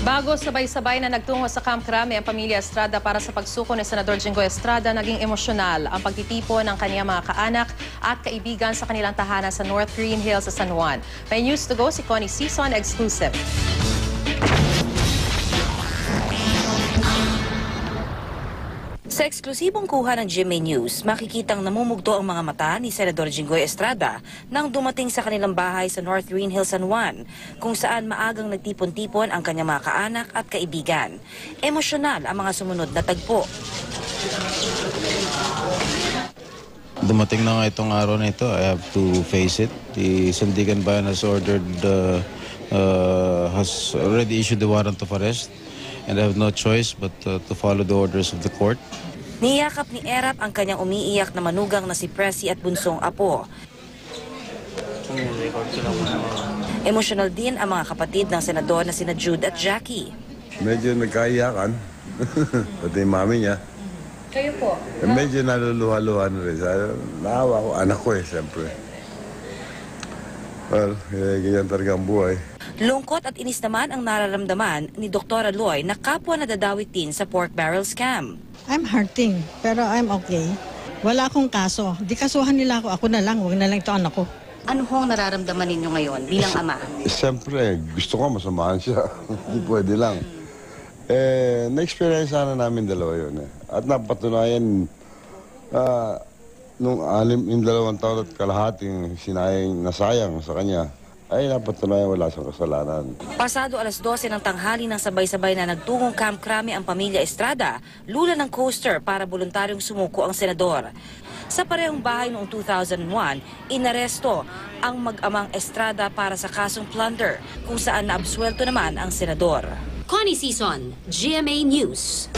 Bago sabay-sabay na nagtungo sa Camp Crame ang pamilya Estrada para sa pagsuko ni Senador Jinggoy Estrada, naging emosyonal ang pagtitipon ng kaniyang mga kaanak at kaibigan sa kanilang tahanan sa North Green Hills sa San Juan. May news to go si Connie Sison, exclusive. Sa eksklusibong kuha ng GMA News, makikitang namumugto ang mga mata ni Senador Jinggoy Estrada nang dumating sa kanilang bahay sa North Green Hills, San Juan, kung saan maagang nagtipon-tipon ang kanyang mga kaanak at kaibigan. Emosyonal ang mga sumunod na tagpo. Dumating na nga itong araw na ito. I have to face it. The Sandigan Bayan has already issued the warrant of arrest, and I have no choice but to follow the orders of the court. Niyakap ni Erap ang kanyang umiiyak na manugang na si Presi at bunsong apo. Emosyonal din ang mga kapatid ng senador na sina Jude at Jackie. Medyo nagkaiyakan. Pati yung mami niya. Kayo po? Medyo naluluha-luha na rin. Naawa ko, anak ko siyempre. Well, ganyan talaga ang buhay. Lungkot at inis naman ang nararamdaman ni Dr. Aloy na kapwa nadadawit din sa pork barrel scam. I'm hurting, pero I'm okay. Wala akong kaso. Di kasuhan nila ako na lang. Huwag na lang ito anak ko. Ano hong nararamdaman ninyo ngayon bilang ama? Siyempre, gusto ko masamahan siya. Hindi pwede lang. Na-experience na namin dalawa yun. At napatunayan, nung 2 taon at kalahating nasayang sa kanya, ay napatunayan wala siyang kasalanan. Pasado 12:00 ng tanghali ng sabay-sabay na nagtungong Camp Crame ang pamilya Estrada, lula ng coaster para voluntaryong sumuko ang senador. Sa parehong bahay noong 2001, inaresto ang mag-amang Estrada para sa kasong plunder, kung saan naabsuelto naman ang senador. Connie Sison, GMA News.